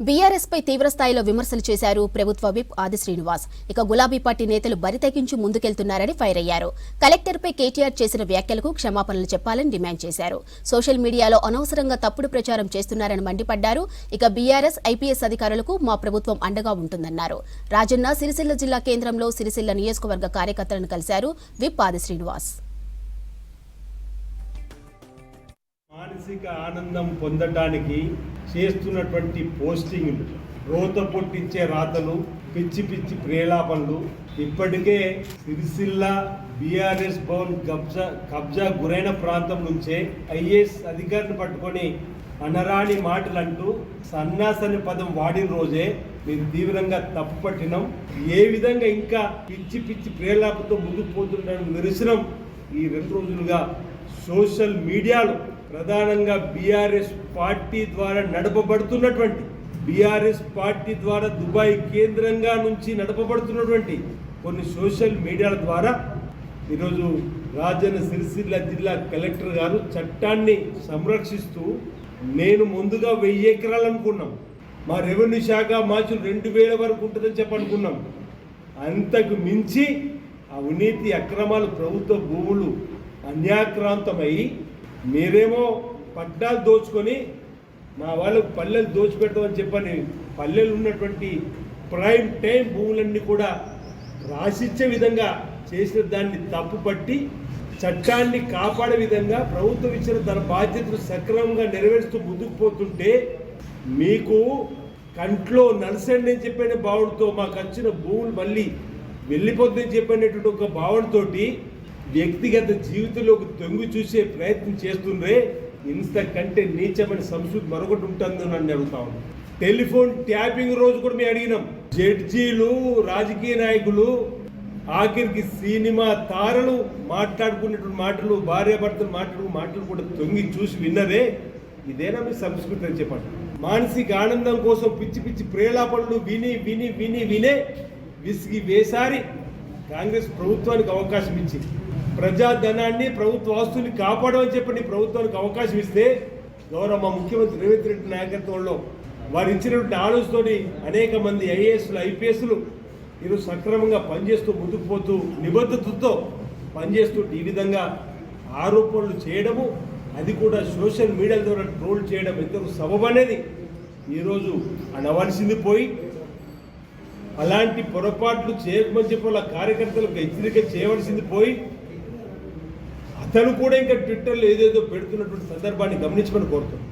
BRS పై తీవ్ర స్థాయిలో విమర్శలు చేశారు ప్రభుత్వ విప్ ఆది శ్రీనివాస్. ఇక గులాబీ పార్టీ నేతలు బరితెగించి ముందుకెళ్తున్నారని ఫైర్ అయ్యారు. కలెక్టర్పై కేటీఆర్ చేసిన వ్యాఖ్యలకు క్షమాపణలు చెప్పాలని డిమాండ్ చేశారు. సోషల్ మీడియాలో అనవసరంగా తప్పుడు ప్రచారం చేస్తున్నారని మండిపడ్డారు. ఇక బీఆర్ఎస్ ఐపీఎస్ అధికారులకు మా ప్రభుత్వం అండగా ఉంటుందన్నారు. రాజన్న సిరిసిల్ల జిల్లా కేంద్రంలో సిరిసిల్ల నియోజకవర్గ కార్యకర్తలను కలిశారు విప్ ఆది శ్రీనివాస్. మానసిక ఆనందం పొందటానికి చేస్తున్నటువంటి పోస్టింగ్లు, రోత పొట్టించే రాతలు, పిచ్చి పిచ్చి ప్రేలాపనలు, ఇప్పటికే సిరిసిల్ల బీఆర్ఎస్ భవన్ కబ్జా గురైన ప్రాంతం నుంచే ఐఏఎస్ అధికారిని పట్టుకొని అనరాని మాటలంటూ సన్నాసని పదం వాడిన రోజే మేము తీవ్రంగా తప్పు పట్టినాం. ఏ విధంగా ఇంకా పిచ్చి పిచ్చి ప్రేలాపతో ముందుకు పోతుండడం నిరసనం ఈ 2 రోజులుగా సోషల్ మీడియాలో ప్రధానంగా బీఆర్ఎస్ పార్టీ ద్వారా నడపబడుతున్నటువంటి దుబాయ్ కేంద్రంగా నుంచి నడపబడుతున్నటువంటి కొన్ని సోషల్ మీడియాల ద్వారా ఈరోజు రాజన్న సిరిసిల్ల జిల్లా కలెక్టర్ గారు చట్టాన్ని సంరక్షిస్తూ నేను ముందుగా 1000 ఎకరాలు అనుకున్నాం, మా రెవెన్యూ శాఖ మాచులు 2000 వరకు ఉంటుందని చెప్పనుకున్నాం. అంతకు మించి అవినీతి అక్రమాలు, ప్రభుత్వ భూములు అన్యాక్రాంతమై మీరేమో పట్టాలు దోచుకొని మా వాళ్ళకు పల్లెలు దోచిపెడతామని చెప్పని పల్లెలు ఉన్నటువంటి ప్రైమ్ టైం భూములన్నీ కూడా రాసిచ్చే విధంగా చేసిన దాన్ని తప్పుపట్టి చట్టాన్ని కాపాడే విధంగా ప్రభుత్వం ఇచ్చిన తన బాధ్యతలు సక్రమంగా నెరవేరుస్తూ ముందుకు పోతుంటే మీకు కంట్లో నలసండి అని చెప్పిన భావనతో మాకు వచ్చిన భూములు మళ్ళీ వెళ్ళిపోతుందని చెప్పినటువంటి ఒక భావనతోటి వ్యక్తిగత జీవితంలోకి తొంగి చూసే ప్రయత్నం చేస్తుండ్రే. ఇంతకంటే నీచమైన సంస్కృతి మరొకటి ఉంటుందని నన్ను అడుగుతా ఉన్నాను. టెలిఫోన్ ట్యాపింగ్ రోజు కూడా మేము అడిగినాం. జడ్జీలు, రాజకీయ నాయకులు, ఆఖరికి సినిమా తారలు మాట్లాడుకునేటువంటి మాటలు, భార్యాభర్తలు మాటలు కూడా తొంగి చూసి విన్నరే. ఇదేనా మీ సంస్కృతి అని చెప్పండి. మానసిక ఆనందం కోసం పిచ్చి పిచ్చి ప్రేలాపనలు వినే విసిగి వేసారి కాంగ్రెస్ ప్రభుత్వానికి అవకాశం ఇచ్చింది. ప్రజాధనాన్ని, ప్రభుత్వ ఆస్తుల్ని కాపాడమని చెప్పండి ప్రభుత్వానికి అవకాశం ఇస్తే గౌరవ మా ముఖ్యమంత్రి రేవంత్ రెడ్డి నాయకత్వంలో వారు ఇచ్చినటువంటి ఆలోచనతోటి అనేక మంది ఐఏఎస్లు, ఐపీఎస్లు ఈరోజు సక్రమంగా పనిచేస్తూ ముందుకు పోతూ నిబద్ధతతో పనిచేస్తూ ఈ విధంగా ఆరోపణలు చేయడము, అది కూడా సోషల్ మీడియా ద్వారా ట్రోల్ చేయడం ఎంతకు సబబు అనేది ఈరోజు అనవలసింది పోయి అలాంటి పొరపాట్లు చేయకమని చెప్పి వాళ్ళ కార్యకర్తలకు హెచ్చరిక చేయవలసింది పోయి అతను కూడా ఇంకా ట్విట్టర్లో ఏదేదో పెడుతున్నటువంటి సందర్భాన్ని గమనించమని కోరుతున్నాను.